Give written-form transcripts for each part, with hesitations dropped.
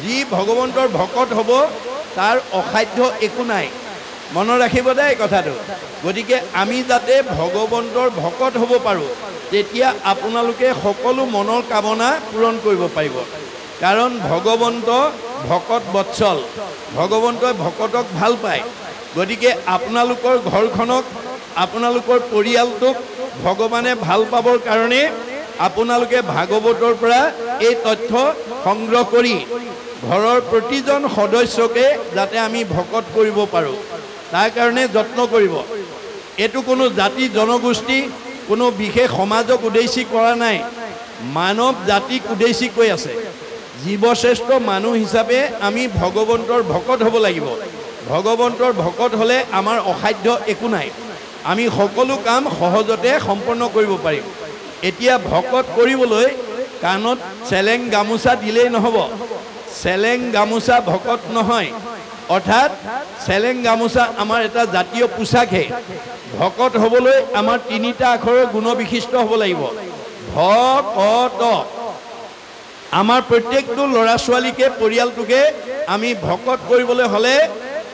যি ভগৱন্তৰ ভকত হ'ব তাৰ অসাধ্য একো নাই মনত ৰাখিব দেই কথাটো গতিকে আমি যাতে ভগৱন্তৰ ভকত হ'ব পাৰোঁ তেতিয়া আপোনালোকে সকলো মনৰ কামনা পূৰণ কৰিব পাৰিব কাৰণ ভগৱন্ত ভকত বৎসল ভগৱন্তই ভকতক ভাল পায় গতিকে আপোনালোকৰ ঘৰখনক আপোনালোকৰ পৰিয়ালটোক ভগৱানে ভাল পাবৰ কাৰণে আপোনালোকে ভাগৱতৰ পৰা এই তথ্য সংগ্ৰহ কৰি ঘৰৰ প্ৰতিজন সদস্যকে যাতে আমি ভকত কৰিব পাৰোঁ তাৰ কাৰণে যত্ন কৰিব এটো কোনো জাতি জনগোষ্ঠী কোনো বিশেষ সমাজক উদ্দেশ্যি কৰা নাই মানৱ জাতিক উদ্দেশ্যি কৈ আছে জীৱশ্ৰেষ্ঠ মানুহ হিচাপে আমি ভগৱন্তৰ ভকত হ'ব লাগিব ভগৱন্তৰ ভকত হ'লে আমাৰ অসাধ্য একো নাই আমি সকলো কাম সহজতে সম্পন্ন কৰিব পাৰিম এতিয়া ভকত কৰিবলৈ কাণত চেলেং গামোচা দিলেই নহ'ব চেলেং গামোচা ভকত নহয় অৰ্থাৎ চেলেং গামোচা আমাৰ এটা জাতীয় পোছাকহে ভকত হ'বলৈ আমাৰ তিনিটা আখৰৰ গুণবিশিষ্ট হ'ব লাগিব ভকত আমাৰ প্ৰত্যেকটো ল'ৰা ছোৱালীকে পৰিয়ালটোকে আমি ভকত কৰিবলৈ হ'লে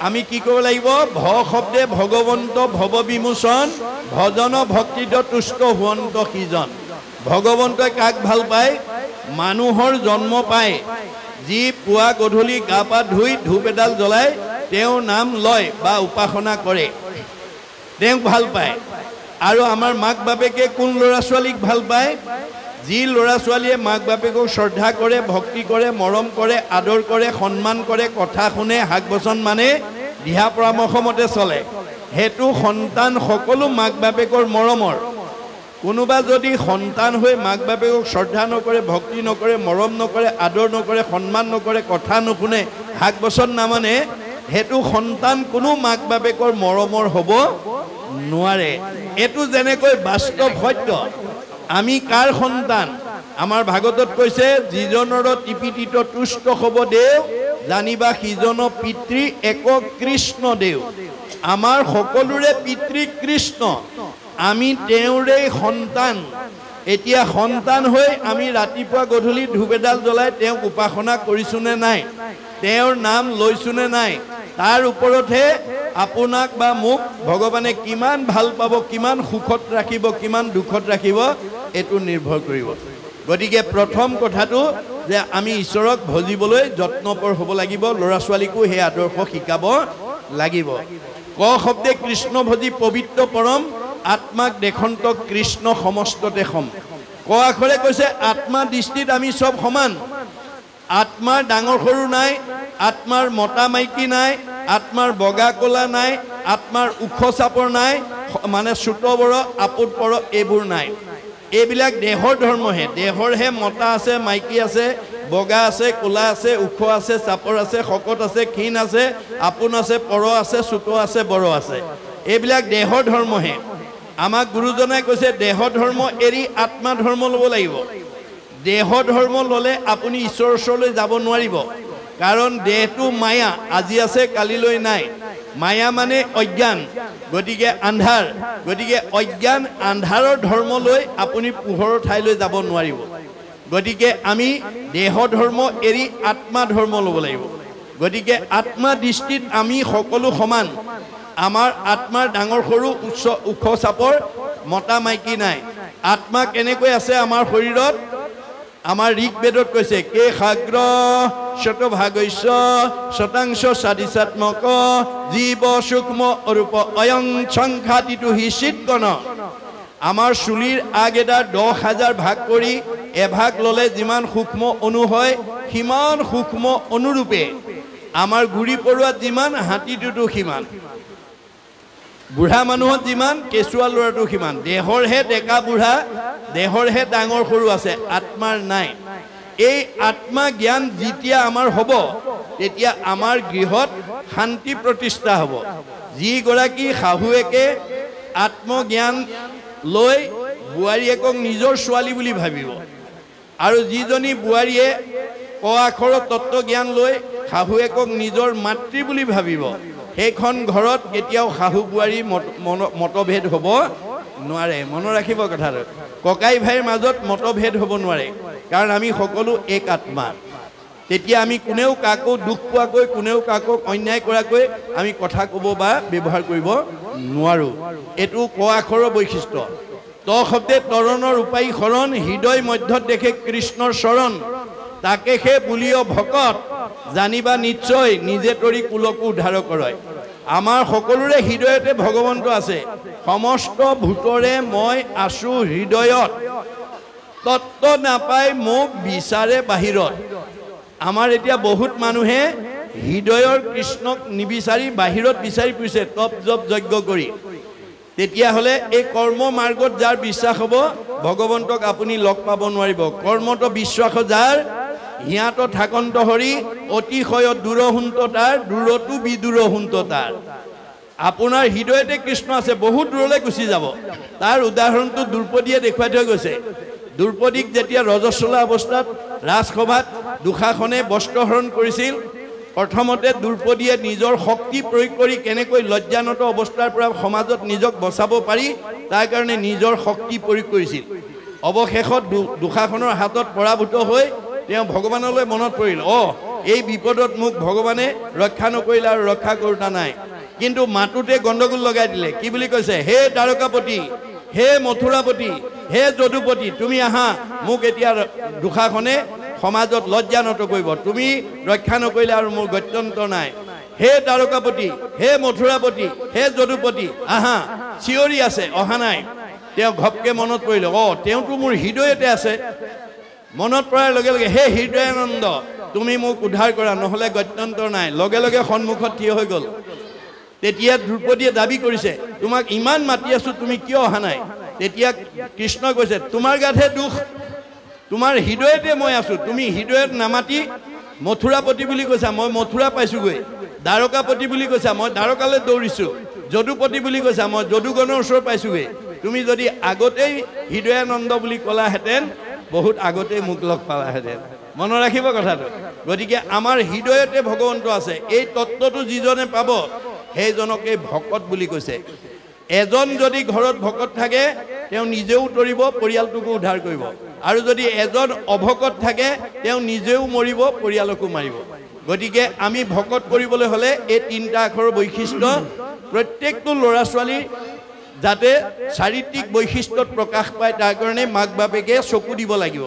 আমি কি কৰিব লাগিব ভ শব্দে ভগৱন্ত ভৱ বিমোচন ভজন ভক্তিত তুষ্ট হুৱন্ত সিজন ভগৱন্তই কাক ভাল পায় মানুহৰ জন্ম পায় যি পুৱা গধূলি গা পা ধুই ধূপ এডাল জ্বলাই তেওঁ নাম লয় বা উপাসনা কৰে তেওঁক ভাল পায় আৰু আমাৰ মাক বাপেকে কোন ল'ৰা ছোৱালীক ভাল পায় যি ল'ৰা ছোৱালীয়ে মাক বাপেকক শ্ৰদ্ধা কৰে ভক্তি কৰে মৰম কৰে আদৰ কৰে সন্মান কৰে কথা শুনে হাক বচন মানে দিহা পৰামৰ্শ মতে চলে হেতু সন্তান সকলো মাক বাপেকৰ মৰমৰ কোনোবা যদি সন্তান হৈ মাক বাপেকক শ্ৰদ্ধা নকৰে ভক্তি নকৰে মৰম নকৰে আদৰ নকৰে সন্মান নকৰে কথা নুশুনে হাক বচন নামানে হেতু সন্তান কোনো মাক বাপেকৰ মৰমৰ হ'ব নোৱাৰে এটো যেনেকৈ বাস্তৱ সত্য আমি কাৰ সন্তান আমাৰ ভাগৱতত কৈছে যিজনৰ টিপিটিত তুষ্ট হ'ব দেও জানিবা সিজন পিতৃ এক কৃষ্ণ দেও আমাৰ সকলোৰে পিতৃ কৃষ্ণ আমি তেওঁৰে সন্তান এতিয়া সন্তান হৈ আমি ৰাতিপুৱা গধূলি ধূপ এডাল জ্বলাই তেওঁক উপাসনা কৰিছোনে নাই তেওঁৰ নাম লৈছোনে নাই তাৰ ওপৰতহে আপোনাক বা মোক ভগৱানে কিমান ভাল পাব কিমান সুখত ৰাখিব কিমান দুখত ৰাখিব এটো নিৰ্ভৰ কৰিব গতিকে প্ৰথম কথাটো যে আমি ঈশ্বৰক ভজিবলৈ যত্নপৰ হ'ব লাগিব ল'ৰা ছোৱালীকো সেই আদৰ্শ শিকাব লাগিব ক শব্দে কৃষ্ণ ভজি পবিত্ৰ পৰম আত্মাক দেখন্ত কৃষ্ণ সমস্ততে সম ক আখৰে কৈছে আত্মা দৃষ্টিত আমি সব সমান আত্মাৰ ডাঙৰ সৰু নাই আত্মাৰ মতা মাইকী নাই আত্মাৰ বগা কলা নাই আত্মাৰ ওখ চাপৰ নাই মানে ছোট বড় আপোত পৰ এইবোৰ নাই এইবিলাক দেহৰ ধৰ্মহে দেহৰহে মতা আছে মাইকী আছে বগা আছে কলা আছে ওখ আছে চাপৰ আছে শকত আছে ক্ষীণ আছে আপোন আছে পৰ আছে ছোট আছে বড় আছে এইবিলাক দেহৰ ধৰ্মহে আমাক গুৰুজনাই কৈছে দেহ ধৰ্ম এৰি আত্মা ধৰ্ম ল'ব লাগিব দেহ ধৰ্ম ল'লে আপুনি ঈশ্বৰৰ ওচৰলৈ যাব নোৱাৰিব কাৰণ দেহটো মায়া আজি আছে কালিলৈ নাই মায়া মানে অজ্ঞান গতিকে আন্ধাৰ গতিকে অজ্ঞান আন্ধাৰৰ ধৰ্ম লৈ আপুনি পোহৰৰ ঠাইলৈ যাব নোৱাৰিব গতিকে আমি দেহ ধৰ্ম এৰি আত্মা ধৰ্ম ল'ব লাগিব গতিকে আত্মা দৃষ্টিত আমি সকলো সমান আমাৰ আত্মাৰ ডাঙৰ সৰু উচ্চ ওখ চাপৰ মতা মাইকী নাই আত্মা কেনেকৈ আছে আমাৰ শৰীৰত আমাৰ ঋগ্বেদত কৈছে কে খাগ্ৰ শতভাগস্য শতাংশ সাদিসাত্মক জীৱ সূক্ষ্ম অৰূপ অয়ং সংঘাতিটো হিচিতগণ আমাৰ চুলিৰ আগ এটা 10,000 ভাগ কৰি এভাগ ল'লে যিমান সূক্ষ্ম অণু হয় সিমান সূক্ষ্ম অনুৰূপে আমাৰ গুৰি পৰুৱাত যিমান হাতীটোতো সিমান বুঢ়া মানুহত যিমান কেঁচুৱা ল'ৰাটো সিমান দেহৰহে ডেকা বুঢ়া দেহৰহে ডাঙৰ সৰু আছে আত্মাৰ নাই এই আত্মা জ্ঞান যেতিয়া আমাৰ হ'ব তেতিয়া আমাৰ গৃহত শান্তি প্ৰতিষ্ঠা হ'ব যিগৰাকী শাহুৱেকে আত্মজ্ঞান লৈ বোৱাৰীয়েকক নিজৰ ছোৱালী বুলি ভাবিব আৰু যিজনী বোৱাৰীয়ে ক আখৰৰ তত্ত্বজ্ঞান লৈ শাহুৱেকক নিজৰ মাতৃ বুলি ভাবিব সেইখন ঘৰত কেতিয়াও শাহু বোৱাৰী মতভেদ হ'ব নোৱাৰে মনত ৰাখিব কথাটো ককাই ভাইৰ মাজত মতভেদ হ'ব নোৱাৰে কাৰণ আমি সকলো এক আত্মা তেতিয়া আমি কোনেও কাকো দুখ পোৱাকৈ কোনেও কাকো অন্যায় কৰাকৈ আমি কথা ক'ব বা ব্যৱহাৰ কৰিব নোৱাৰোঁ। এইটো ক আখৰৰ বৈশিষ্ট্য। ত শব্দে তৰণৰ উপায়ী শৰণ, হৃদয় মধ্যত দেখে কৃষ্ণৰ চৰণ, তাকে সে বুলিও ভকত, জানিবা নিশ্চয় নিজে তৰি কুলকো উদ্ধাৰ কৰে। আমাৰ সকলোৰে হৃদয়তে ভগৱন্ত আছে, সমস্ত ভূতৰে মই আছো হৃদয়ত, তত্ত্ব নাপায় মোক বিচাৰে বাহিৰত। আমাৰ এতিয়া বহুত মানুহে হৃদয়ৰ কৃষ্ণক নিবিচাৰি বাহিৰত বিচাৰি ফুৰিছে তপ জপ যজ্ঞ কৰি। তেতিয়াহ'লে এই কৰ্ম মাৰ্গত যাৰ বিশ্বাস হ'ব ভগৱন্তক আপুনি লগ পাব নোৱাৰিব। কৰ্মত বিশ্বাস যাৰ, হিয়াত থাকন্ত হৰি, অতিশয় দূৰহুন্ত তাৰ, দূৰতো বিদূৰহুন্ত তাৰ। আপোনাৰ হৃদয়তে কৃষ্ণ আছে, বহুত দূৰলৈ গুচি যাব। তাৰ উদাহৰণটো দ্ৰৌপদীয়ে দেখুৱাই থৈ গৈছে। দ্ৰৌপদীক যেতিয়া ৰজস্বলা অৱস্থাত ৰাজসভাত দুশাসনে বস্ত্ৰহৰণ কৰিছিল, প্ৰথমতে দ্ৰৌপদীয়ে নিজৰ শক্তি প্ৰয়োগ কৰি কেনেকৈ লজ্জানত অৱস্থাৰ পৰা সমাজত নিজক বচাব পাৰি তাৰ কাৰণে নিজৰ শক্তি প্ৰয়োগ কৰিছিল। অৱশেষত দুশাসনৰ হাতত পৰাভূত হৈ তেওঁ ভগৱানলৈ মনত পৰিল, এই বিপদত মোক ভগৱানে ৰক্ষা নকৰিলে আৰু ৰক্ষা কৰোঁতা নাই। কিন্তু মাতোতে গণ্ডগোল লগাই দিলে। কি বুলি কৈছে? হে দ্বাৰকাপতি, হে মথুৰাপতি, হে যদুপতি, তুমি আহা, মোক এতিয়া দুশাসনে সমাজত লজ্জানত কৰিব, তুমি ৰক্ষা নকৰিলে আৰু মোৰ গত্যন্তৰ নাই। হে দ্বাৰকাপতি, হে মথুৰাপতি, হে যদুপতি, আহা। চিঞৰি আছে, অহা নাই। তেওঁ ঘপকে মনত পৰিলে, তেওঁতো মোৰ হৃদয়তে আছে। মনত পৰাৰ লগে লগে, হে হৃদয়ানন্দ, তুমি মোক উদ্ধাৰ কৰা, নহ'লে গত্যন্তৰ নাই। লগে লগে সন্মুখত থিয় হৈ গ'ল। তেতিয়া দ্ৰৌপদীয়ে দাবী কৰিছে, তোমাক ইমান মাতি আছো, তুমি কিয় অহা নাই? তেতিয়া কৃষ্ণ কৈছে, তোমাৰ গাতহে দুখ, তোমাৰ হৃদয়তে মই আছো। তুমি হৃদয়ত নামাতি মথুৰাপতি বুলি কৈছা, মই মথুৰা পাইছোগৈ। দ্বাৰকাপতি বুলি কৈছা, মই দ্বাৰকালৈ দৌৰিছোঁ। যদুপতি বুলি কৈছা, মই যদুগণৰ ওচৰ পাইছোগৈ। তুমি যদি আগতেই হৃদয়ানন্দ বুলি ক'লাহেঁতেন, বহুত আগতেই মোক লগ পালাহেঁতেন। মনত ৰাখিব কথাটো। গতিকে আমাৰ হৃদয়তে ভগৱন্ত আছে। এই তত্ত্বটো যিজনে পাব সেইজনকে ভকত বুলি কৈছে। এজন যদি ঘৰত ভকত থাকে, তেওঁ নিজেও তৰিব, পৰিয়ালটোকো উদ্ধাৰ কৰিব। আৰু যদি এজন অভকত থাকে, তেওঁ নিজেও মৰিব, পৰিয়ালকো মাৰিব। গতিকে আমি ভকত কৰিবলৈ হ'লে এই তিনিটা আখৰৰ বৈশিষ্ট্য প্ৰত্যেকটো ল'ৰা ছোৱালী যাতে চাৰিত্ৰিক বৈশিষ্ট্যত প্ৰকাশ পায়, তাৰ কাৰণে মাক বাপেকে চকু দিব লাগিব।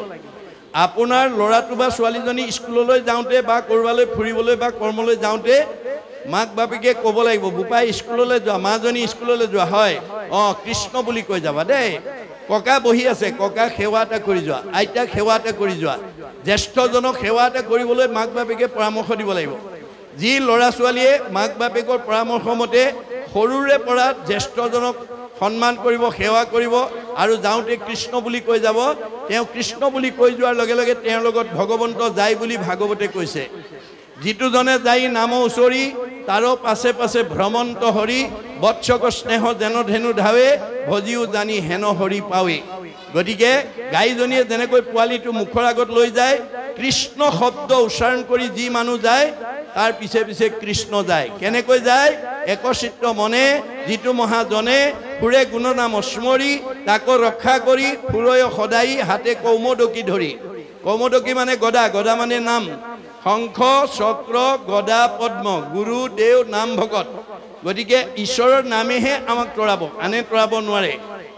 আপোনাৰ ল'ৰাটো বা ছোৱালীজনী স্কুললৈ যাওঁতে বা ক'ৰবালৈ ফুৰিবলৈ বা কৰ্মলৈ যাওঁতে মাক বাপেকে ক'ব লাগিব, বোপাই স্কুললৈ যোৱা, মাজনী স্কুললৈ যোৱা, হয়, কৃষ্ণ বুলি কৈ যাবা দেই। ককা বহি আছে, ককাক সেৱা এটা কৰি যোৱা, আইতাক সেৱা এটা কৰি যোৱা। জ্যেষ্ঠজনক সেৱা এটা কৰিবলৈ মাক বাপেকে পৰামৰ্শ দিব লাগিব। যি ল'ৰা ছোৱালীয়ে মাক বাপেকৰ পৰামৰ্শ মতে সৰুৰে পৰা জ্যেষ্ঠজনক সন্মান কৰিব, সেৱা কৰিব আৰু যাওঁতে কৃষ্ণ বুলি কৈ যাব, তেওঁ কৃষ্ণ বুলি কৈ যোৱাৰ লগে লগে তেওঁৰ লগত ভগৱন্ত যায় বুলি ভাগৱতে কৈছে। যিটোজনে যায় নাম ওচৰি, তাৰো পাছে পাছে ভ্ৰমন্ত হৰি, বৎসক স্নেহ যেন ধেনু ধাৱে, ভজিও জানি হেন হৰি পাৱে। গতিকে গাইজনীয়ে যেনেকৈ পোৱালিটো মুখৰ আগত লৈ যায়, কৃষ্ণ শব্দ উচ্চাৰণ কৰি যি মানুহ যায়, তাৰ পিছে পিছে কৃষ্ণ যায়। কেনেকৈ যায়? একচিত্ৰ মনে, যিটো মহাজনে ফুৰে গুণনাম স্মৰি, তাকো ৰক্ষা কৰি ফুৰয় সদায় হাতে কৌমদকী ধৰি। কৌমদকী মানে গদা, গদা মানে নাম। শংখ চক্ৰ গদা পদ্ম, গুৰু দেও নাম ভকত। গতিকে ঈশ্বৰৰ নামেহে আমাক তৰাব, আনে তৰাব নোৱাৰে।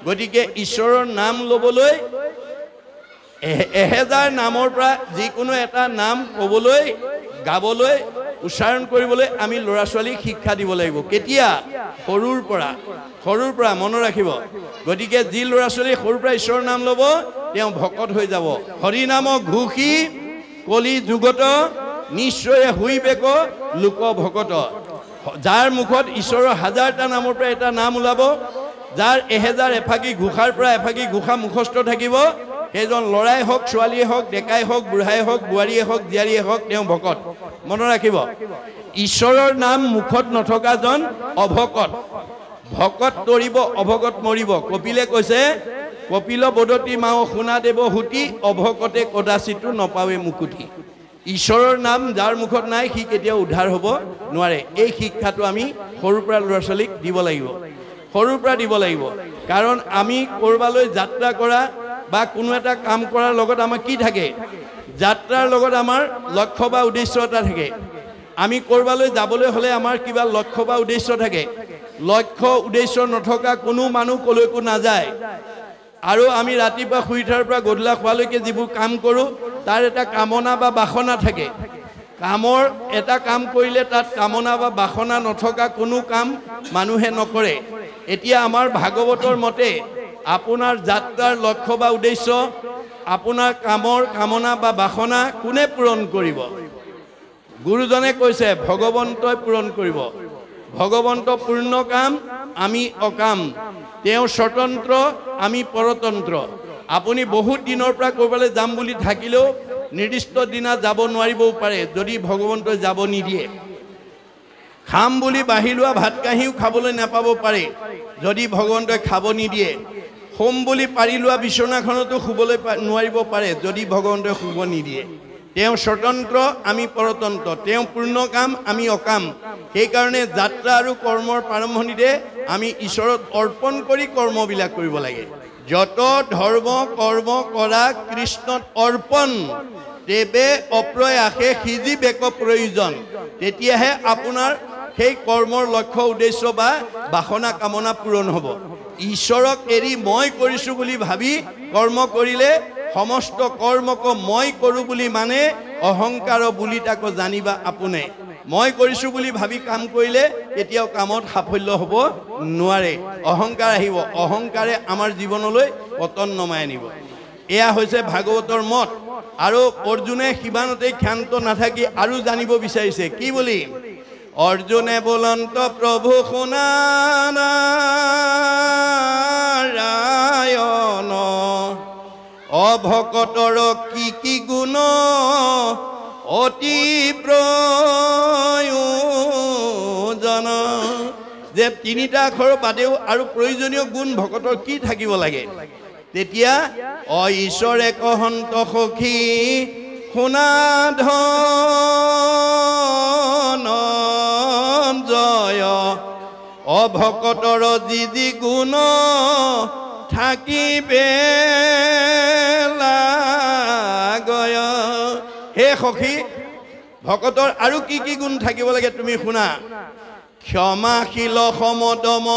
গতিকে ঈশ্বৰৰ নাম ল'বলৈ 1000 নামৰ পৰা যিকোনো এটা নাম ক'বলৈ, গাবলৈ, উচ্চাৰণ কৰিবলৈ আমি ল'ৰা ছোৱালীক শিক্ষা দিব লাগিব। কেতিয়া? সৰুৰ পৰা মনত ৰাখিব। গতিকে যি ল'ৰা ছোৱালী সৰুৰ পৰা ঈশ্বৰৰ নাম ল'ব, তেওঁ ভকত হৈ যাব। হৰি নাম ঘোষি কলি যুগত, নিশ্চয় হুইবেক লোক ভকত। যাৰ মুখত ঈশ্বৰৰ 1000টা নামৰ পৰা এটা নাম ওলাব, যাৰ 1000 এফাকি ঘোষাৰ পৰা এফাকি ঘোষা মুখস্থ থাকিব, সেইজন ল'ৰাই হওক, ছোৱালীয়ে হওক, ডেকাই হওক, বুঢ়াই হওক, বোৱাৰীয়ে হওক, জীয়াৰীয়ে হওক, তেওঁ ভকত। মনত ৰাখিব, ঈশ্বৰৰ নাম মুখত নথকাজন অভকত। ভকত তৰিব, অভকত মৰিব। কপিলে কৈছে, কপিল বদতি মাও শুনা দেৱ হুতি, অভকতে কদাচিতো নপাৱে মুকুতি। ঈশ্বৰৰ নাম যাৰ মুখত নাই, সি কেতিয়াও উদ্ধাৰ হ'ব নোৱাৰে। এই শিক্ষাটো আমি সৰুৰ পৰা ল'ৰা ছোৱালীক দিব লাগিব, সৰুৰ পৰা দিব লাগিব। কাৰণ আমি ক'ৰবালৈ যাত্ৰা কৰা বা কোনো এটা কাম কৰাৰ লগত আমাৰ কি থাকে? যাত্ৰাৰ লগত আমাৰ লক্ষ্য বা উদ্দেশ্য এটা থাকে আমি কৰবালৈ যাবলৈ হলে আমাৰ কিবা লক্ষ্য বা উদ্দেশ্য থাকে লক্ষ্য উদ্দেশ্য নথকা কোনো মানুহ কলৈকো নাযায় আৰু আমি ৰাতিপুৱা শুই উঠাৰ পৰা গধূলা খোৱালৈকে যিবোৰ কাম কৰোঁ তাৰ এটা কামনা বা বাসনা থাকে কামৰ এটা কাম কৰিলে তাত কামনা বা বাসনা নথকা কোনো কাম মানুহে নকৰে এতিয়া আমাৰ ভাগৱতৰ মতে আপোনাৰ যাত্ৰাৰ লক্ষ্য বা উদ্দেশ্য আপোনাৰ কামৰ কামনা বা বাসনা কোনে পূৰণ কৰিব গুৰুজনে কৈছে ভগৱন্তই পূৰণ কৰিব ভগৱন্ত পূৰ্ণ কাম আমি অকাম তেওঁ স্বতন্ত্ৰ আমি পৰতন্ত্ৰ আপুনি বহুত দিনৰ পৰা ক'ৰবালৈ যাম বুলি থাকিলেও নিৰ্দিষ্ট দিনা যাব নোৱাৰিবও পাৰে যদি ভগৱন্তই যাব নিদিয়ে খাম বুলি বাঢ়ি লোৱা ভাত কাঁহীও খাবলৈ নাপাব পাৰে যদি ভগৱন্তই খাব নিদিয়ে হোম বুলি পাৰি লোৱা বিচনাখনতো শুবলৈ নোৱাৰিব পাৰে যদি ভগৱন্তই শুব নিদিয়ে তেওঁ স্বতন্ত্ৰ আমি পৰতন্ত্ৰ তেওঁ পূৰ্ণ কাম আমি অকাম সেইকাৰণে যাত্ৰা আৰু কৰ্মৰ প্ৰাৰম্ভণিতে আমি ঈশ্বৰত অৰ্পণ কৰি কৰ্মবিলাক কৰিব লাগে যত ধৰ্ম কৰ্ম কৰা কৃষ্ণত অৰ্পণ তেবে অপ্ৰয়াসে সিজিবেক প্ৰয়োজন তেতিয়াহে আপোনাৰ সেই কৰ্মৰ লক্ষ্য উদ্দেশ্য বা বাসনা কামনা পূৰণ হ'ব ঈশ্বৰক এৰি মই কৰিছোঁ বুলি ভাবি কৰ্ম কৰিলে সমস্ত কৰ্মক মই কৰোঁ বুলি মানে অহংকাৰ বুলি তাকো জানিবা আপুনি মই কৰিছোঁ বুলি ভাবি কাম কৰিলে কেতিয়াও কামত সাফল্য হ'ব নোৱাৰে অহংকাৰ আহিব অহংকাৰে আমাৰ জীৱনলৈ পতন নমাই আনিব এয়া হৈছে ভাগৱতৰ মত আৰু অৰ্জুনে সিমানতে ক্ষান্ত নাথাকি আৰু জানিব বিচাৰিছে কি বুলি অৰ্জুনে বলন্ত প্ৰভু শুনা নাৰায়ণ অভকতৰ কি গুণ অতি প্ৰয়োজন যে তিনিটা আখৰ বাদেও আৰু প্ৰয়োজনীয় গুণ ভকতৰ কি থাকিব লাগে তেতিয়া ঈশ্বৰ একহন্ত সখী শুনা ধনঞ্জয় অভকতৰ যি গুণ থাকিবে লাগয় হে সখী ভকতৰ আৰু কি গুণ থাকিব লাগে তুমি শুনা ক্ষমাশীল সমদম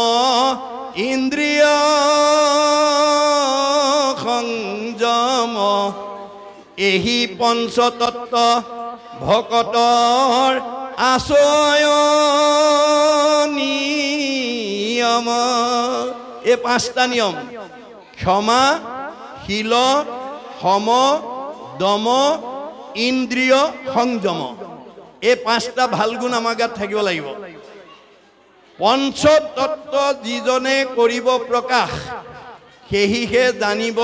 ইন্দ্ৰিয় সংযম এহি পঞ্চতত্ত্ব ভকতৰ আচয়নিয়ম এই পাঁচটা নিয়ম ক্ষমা শীল সম দম ইন্দ্ৰিয় সংযম এই পাঁচটা ভাল গুণ আমাৰ গাত থাকিব লাগিব পঞ্চতত্ত্ব যিজনে কৰিব প্ৰকাশ সেহিহে জানিব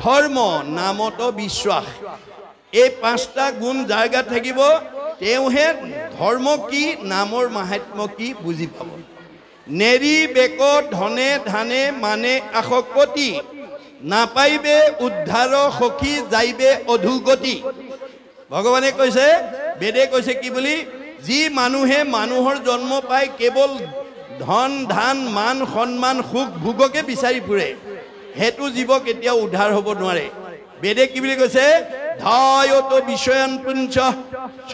ধৰ্ম নামত বিশ্বাস এই পাঁচটা গুণ যাৰ গাত থাকিব তেওঁহে ধৰ্ম কি নামৰ মাহাত্ম্য কি বুজি পাব নেৰি বেক ধনে ধানে মানে আসক্তি নাপাইবে উদ্ধাৰ সখী যাইবে অধুগতি ভগৱানে কৈছে বেদে কৈছে কি বুলি যি মানুহে মানুহৰ জন্ম পাই কেৱল ধন ধান মান সন্মান সুখ ভোগকে বিচাৰি ফুৰে হেতু জীৱ কেতিয়াও উদ্ধাৰ হ'ব নোৱাৰে বেদে কি বুলি কৈছে ধায়ত বিষয়ান পুঞ্চ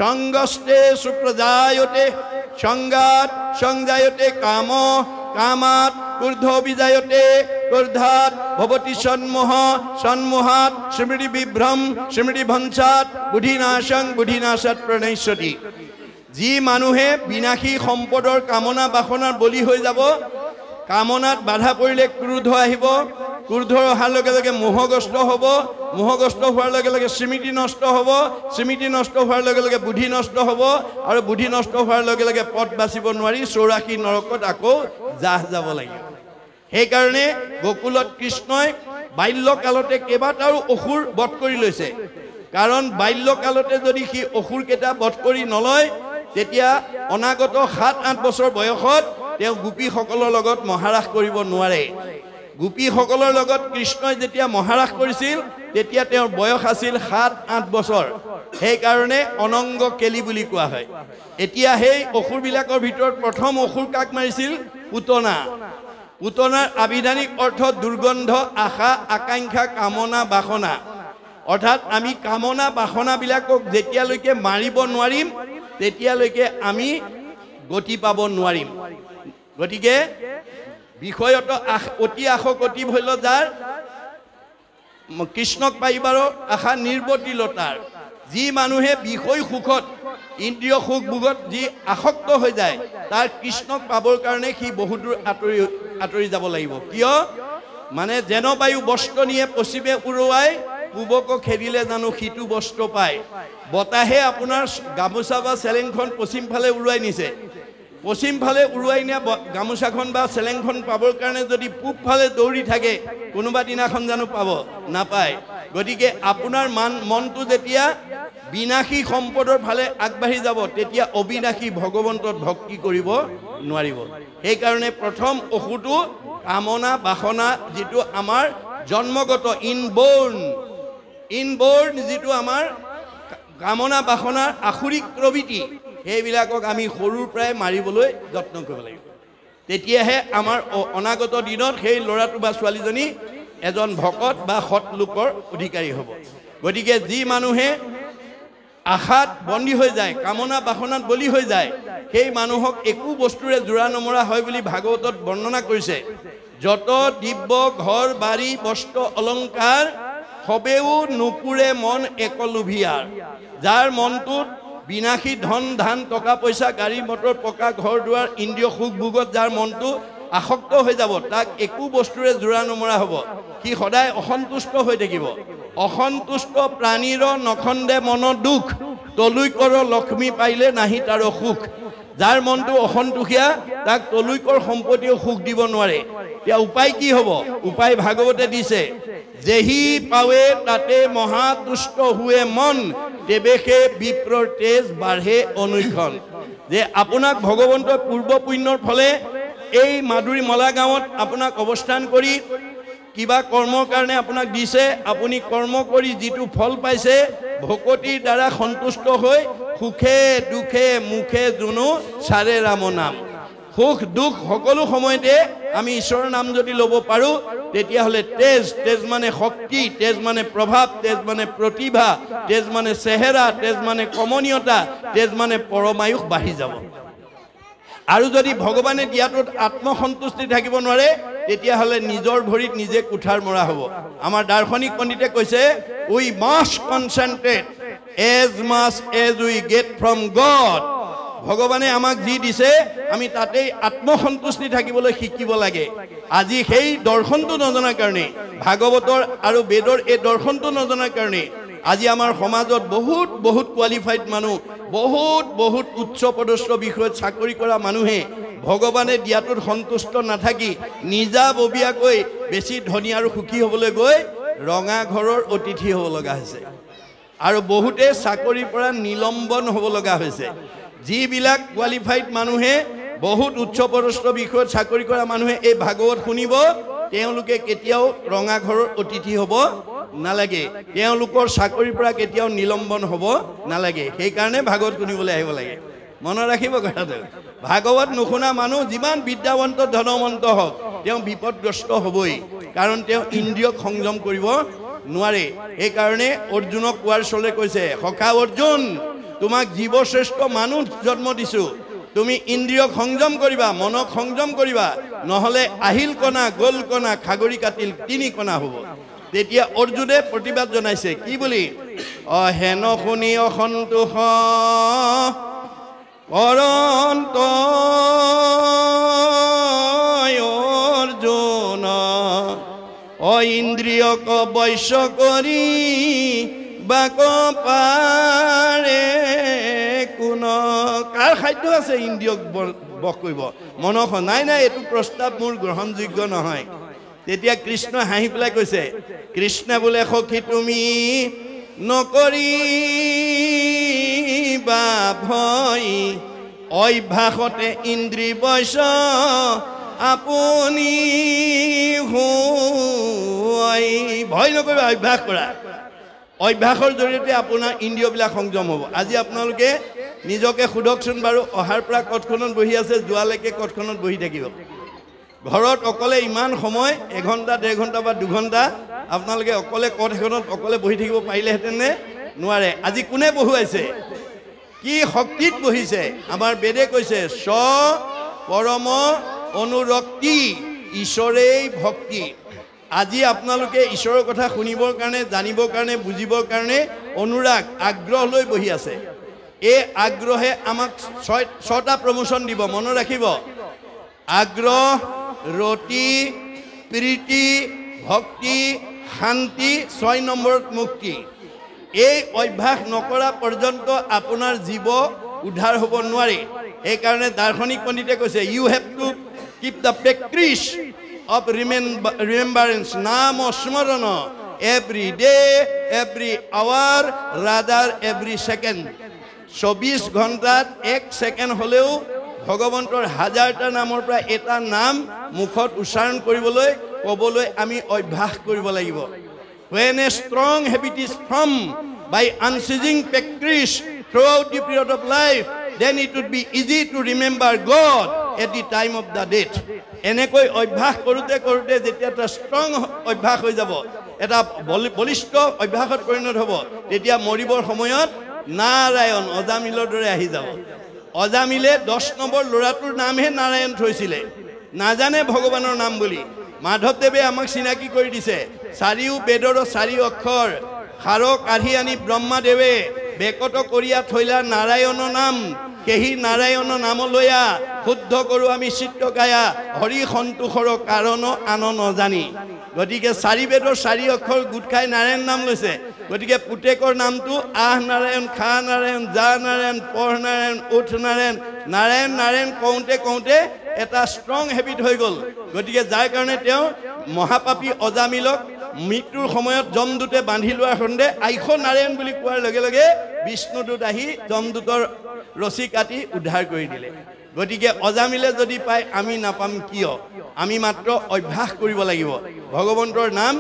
সংগস্তে সুপ্ৰজায়তে সংগাত সংজায়তে কাম কামাত ক্ৰোধ বিজায়তে ক্ৰোধাত ভবতি সন্মোহ সন্মোহাত স্মৃতি বিভ্ৰম স্মৃতি ভঞ্চাত বুদ্ধিনাশং বুদ্ধিনাশাত প্ৰণশ্যতি যি মানুহে বিনাশী সম্পদৰ কামনা বাসনাৰ বলি হৈ যাব কামনাত বাধা পৰিলে ক্ৰোধ আহিব ক্ৰোধ অহাৰ লগে লগে মোহগ্ৰস্ত হ'ব মোহগ্ৰস্ত হোৱাৰ লগে লগে স্মৃতি নষ্ট হ'ব স্মৃতি নষ্ট হোৱাৰ লগে লগে বুদ্ধি নষ্ট হ'ব আৰু বুদ্ধি নষ্ট হোৱাৰ লগে লগে পথ বাচিব নোৱাৰি 84 নৰকত আকৌ জাহ যাব লাগিব সেইকাৰণে গোকুলত কৃষ্ণই বাল্যকালতে কেইবাটাও অসুৰ বধ কৰি লৈছে কাৰণ বাল্যকালতে যদি সি অসুৰকেইটা বধ কৰি নলয় তেতিয়া অনাগত 7-8 বছৰ বয়সত তেওঁ গোপীসকলৰ লগত মহাৰাস কৰিব নোৱাৰে গোপীসকলৰ লগত কৃষ্ণই যেতিয়া মহাৰাস কৰিছিল তেতিয়া তেওঁৰ বয়স আছিল 7-8 বছৰ সেইকাৰণে অনংগ কেলি বুলি কোৱা হয় এতিয়া সেই অসুৰবিলাকৰ ভিতৰত প্ৰথম অসুৰ কাক মাৰিছিল পুতনা পুতনাৰ আবিধানিক অৰ্থ দুৰ্গন্ধ আশা আকাংক্ষা কামনা বাসনা অৰ্থাৎ আমি কামনা বাসনাবিলাকক যেতিয়ালৈকে মাৰিব নোৱাৰিম তেতিয়ালৈকে আমি গতি পাব নোৱাৰিম গতিকে বিষয়ত অতি আশকতি ভৈল যাৰ কৃষ্ণক পাইবাৰ আশা নিৰ্বতিলতাৰ যি মানুহে বিষয় সুখত ইন্দ্ৰিয় সুখ ভোগত যি আসক্ত হৈ যায় তাৰ কৃষ্ণক পাবৰ কাৰণে সি বহুত দূৰ আঁতৰি যাব লাগিব কিয় মানে যেন বায়ু বস্ত্ৰ নিয়ে পশ্চিমে উৰুৱাই পূবক খেদিলে জানো সিটো বস্ত্ৰ পায় বতাহে আপোনাৰ গামোচা বা চেলেংখন পশ্চিম ফালে উৰুৱাই নিছে পশ্চিম ফালে উৰুৱাই নিয়া গামোচাখন বা চেলেংখন পাবৰ কাৰণে যদি পূব ফালে দৌৰি থাকে কোনোবা দিনাখন জানো পাব নাপায় গতিকে আপোনাৰ মনটো যেতিয়া বিনাশী সম্পদৰ ফালে আগবাঢ়ি যাব তেতিয়া অবিনাশী ভগৱন্তত ভক্তি কৰিব নোৱাৰিব সেইকাৰণে প্ৰথম অসুটো কামনা বাসনা যিটো আমাৰ জন্মগত ইনবৰ্ন যিটো আমাৰ কামনা বাসনাৰ আসুৰিক প্ৰবৃত্তি সেইবিলাকক আমি সৰুৰ পৰাই মাৰিবলৈ যত্ন কৰিব লাগিব তেতিয়াহে আমাৰ অনাগত দিনত সেই ল'ৰাটো বা ছোৱালীজনী এজন ভকত বা সৎ লোকৰ অধিকাৰী হ'ব গতিকে যি মানুহে আশাত বন্দী হৈ যায় কামনা বাসনাত বলি হৈ যায় সেই মানুহক একো বস্তুৰে জোৰা নমৰা হয় বুলি ভাগৱতত বৰ্ণনা কৰিছে যত দিব্য ঘৰ বাৰী বস্ত্ৰ অলংকাৰ সবেও নুপুৰে মন একলোভিয়াৰ যাৰ মনটোত বিনাশী ধন ধান টকা পইচা গাড়ী মটৰ পকা ঘৰ দুৱাৰ ইন্দ্ৰিয় সুখ ভোগত যাৰ মনটো আসক্ত হৈ যাব তাক একো বস্তুৰে জোৰা নমৰা হ'ব সি সদায় অসন্তুষ্ট হৈ থাকিব অসন্তুষ্ট প্ৰাণীৰ নখন্দে মন দুখ তলুইকৰ লক্ষ্মী পাইলে নাহি তাৰ সুখ যাৰ মনটো অসন্তোষিয়া তাক তলুইকৰ সম্পত্তিও সুখ দিব নোৱাৰে এতিয়া উপায় কি হ'ব উপায় ভাগৱতে দিছে যেহি পাৱে তাতে মহাতুষ্ট হুৱে মন তেবেশে বিপ্ৰৰ তেজ বাঢ়ে অনুক্ষণ যে আপোনাক ভগৱন্তৰ পূৰ্ব পুণ্যৰ ফলে এই মাধুৰী মলা গাঁৱত আপোনাক অৱস্থান কৰি কিবা কৰ্মৰ কাৰণে আপোনাক দিছে আপুনি কৰ্ম কৰি যিটো ফল পাইছে ভকতিৰ দ্বাৰা সন্তুষ্ট হৈ সুখে দুখে মুখে জুনো চাৰে ৰাম নাম সুখ দুখ সকলো সময়তে আমি ঈশ্বৰৰ নাম যদি ল'ব পাৰোঁ তেতিয়াহ'লে তেজ মানে শক্তি তেজ মানে প্ৰভাৱ তেজ মানে প্ৰতিভা তেজ মানে চেহেৰা তেজ মানে কমনীয়তা তেজ মানে পৰমায়ুস বাঢ়ি যাব আৰু যদি ভগৱানে দিয়াটোত আত্মসন্তুষ্টি থাকিব নোৱাৰে তেতিয়াহ'লে নিজৰ ভৰিত নিজে কুঠাৰ মৰা হ'ব আমাৰ দাৰ্শনিক পণ্ডিতে কৈছে we must concentrate as much as we get from God ভগৱানে আমাক যি দিছে আমি তাতেই আত্মসন্তুষ্টি থাকিবলৈ শিকিব লাগে আজি সেই দৰ্শনটো নজনাৰ কাৰণে ভাগৱতৰ আৰু বেদৰ এই দৰ্শনটো নজনাৰ কাৰণে আজি আমাৰ সমাজত বহুত কোৱালিফাইড মানুহ বহুত উচ্চ পদস্থ বিষয়ত চাকৰি কৰা মানুহে ভগৱানে দিয়াটোত সন্তুষ্ট নাথাকি নিজাববীয়াকৈ বেছি ধনী আৰু সুখী হ'বলৈ গৈ ৰঙা ঘৰৰ অতিথি হ'ব লগা হৈছে আৰু বহুতে চাকৰিৰ পৰা নিলম্বন হ'ব লগা হৈছে যিবিলাক কোৱালিফাইড মানুহে বহুত উচ্চ পদস্থ বিষয়ত চাকৰি কৰা মানুহে এই ভাগৱত শুনিব তেওঁলোকে কেতিয়াও ৰঙা ঘৰৰ অতিথি হ'ব নালাগে তেওঁলোকৰ চাকৰিৰ পৰা কেতিয়াও নিলম্বন হ'ব নালাগে সেইকাৰণে ভাগৱত শুনিবলৈ আহিব লাগে মনত ৰাখিব কথাটো ভাগৱত নুশুনা মানুহ যিমান বিদ্যাৱন্ত ধনৱন্ত হওক তেওঁ বিপদগ্ৰস্ত হ'বই কাৰণ তেওঁ ইন্দ্ৰিয়ক সংযম কৰিব নোৱাৰে সেইকাৰণে অৰ্জুনক কোৱাৰ চলে কৈছে সখা অৰ্জুন তোমাক জীৱশ্ৰেষ্ঠ মানুহ জন্ম দিছো তুমি ইন্দ্ৰিয়ক সংযম কৰিবা মনক সংযম কৰিবা নহ'লে আহিল কণা গ'ল কণা খাগৰি কাটিল 3 কণা হ'ব তেতিয়া অৰ্জুনে প্ৰতিবাদ জনাইছে কি বুলি হেন শুনি অসন্তোষ অৰন্ত অৰ্জুন ইন্দ্ৰিয়ক বৈশ্য কৰি বাক পাৰে কোন কাৰ খাদ্য আছে ইন্দ্ৰিয়ক বশ কৰিব মনস নাই এইটো প্ৰস্তাৱ মোৰ গ্ৰহণযোগ্য নহয় তেতিয়া কৃষ্ণ হাঁহি পেলাই কৈছে কৃষ্ণ বোলে সখী তুমি নকৰিবা ভয় অভ্যাসতে ইন্দ্ৰিয় বৈশ্য আপুনি ভয় নকৰিবা অভ্যাস কৰা অভ্যাসৰ জৰিয়তে আপোনাৰ ইন্দ্ৰিয়বিলাক সংযম হ'ব আজি আপোনালোকে নিজকে সোধকচোন বাৰু অহাৰ পৰা কঠখনত বহি আছে যোৱালৈকে কঠখনত বহি থাকিব ঘৰত অকলে ইমান সময় 1 ঘণ্টা 1.5 ঘণ্টা বা 2 ঘণ্টা আপোনালোকে অকলে কঠ এখনত অকলে বহি থাকিব পাৰিলেহেঁতেন নে? নোৱাৰে। আজি কোনে বহুৱাইছে? কি শক্তিত বহিছে? আমাৰ বেদে কৈছে স পৰম অনুৰক্তি, ঈশ্বৰেই ভক্তি। আজি আপোনালোকে ঈশ্বৰৰ কথা শুনিবৰ কাৰণে, জানিবৰ কাৰণে, বুজিবৰ কাৰণে অনুৰাগ আগ্ৰহ লৈ বহি আছে। এই আগ্ৰহে আমাক ছটা প্ৰমোশ্যন দিব, মনত ৰাখিব। আগ্ৰহ, ৰতি, প্ৰীতি, ভক্তি, শান্তি, 6 নম্বৰত মুক্তি। এই অভ্যাস নকৰা পৰ্যন্ত আপোনাৰ জীৱ উদ্ধাৰ হ'ব নোৱাৰে। এইকাৰণে দাৰ্শনিক পণ্ডিতে কৈছে you have to keep the practice of remembrance, নাম স্মৰণ, every day, every hour, rather every second. 24 ঘণ্টাত 1 ছেকেণ্ড হ'লেও ভগৱন্তৰ 1000টা নামৰ পৰা এটা নাম মুখত উচ্চাৰণ কৰিবলৈ, ক'বলৈ আমি অভ্যাস কৰিব লাগিব। When a strong habit is formed by unceasing practice throughout the period of life, then it would be easy to remember God at the time of the death. এনেকৈ অভ্যাস কৰোঁতে কৰোঁতে যেতিয়া এটা ষ্ট্ৰং অভ্যাস হৈ যাব, এটা বলিষ্ঠ অভ্যাসত পৰিণত হ'ব, তেতিয়া মৰিবৰ সময়ত নাৰায়ণ অজামিলৰ দৰে আহি যাব। অজামিলে 10 নম্বৰ ল'ৰাটোৰ নামহে নাৰায়ণ থৈছিলে, নাজানে ভগৱানৰ নাম বুলি। মাধৱদেৱে আমাক চিনাকি কৰি দিছে, 4 বেদৰ 4 অক্ষৰ সাৰক আহি আনি ব্ৰহ্মাদেৱে বেকত কৰিয়া থৈলা নাৰায়ণ নাম, সেই নাৰায়ণ নাম লৈয়া শুদ্ধ কৰোঁ আমি চিত্তকায়া, হৰি সন্তোষৰ কাৰণ আন নজানি। গতিকে 4 বেদৰ 4 অক্ষৰ গোট খাই নাৰায়ণ নাম লৈছে। গতিকে পুতেকৰ নামটো আহ নাৰায়ণ, খা নাৰায়ণ, যা নাৰায়ণ, পঢ় নাৰায়ণ, উঠ নাৰায়ণ, নাৰায়ণ নাৰায়ণ কওঁতে কওঁতে এটা ষ্ট্ৰং হেবিট হৈ গ'ল। গতিকে যাৰ কাৰণে তেওঁ মহাপাপী অজামিলক মৃত্যুৰ সময়ত যমদূতে বান্ধি লোৱাৰ সন্দে আইষ নাৰায়ণ বুলি কোৱাৰ লগে লগে বিষ্ণুদূত আহি যমদূতৰ ৰছী কাটি উদ্ধাৰ কৰি দিলে। গতিকে অজামিলে যদি পায় আমি নাপাম কিয়? আমি মাত্ৰ অভ্যাস কৰিব লাগিব। ভগৱন্তৰ নাম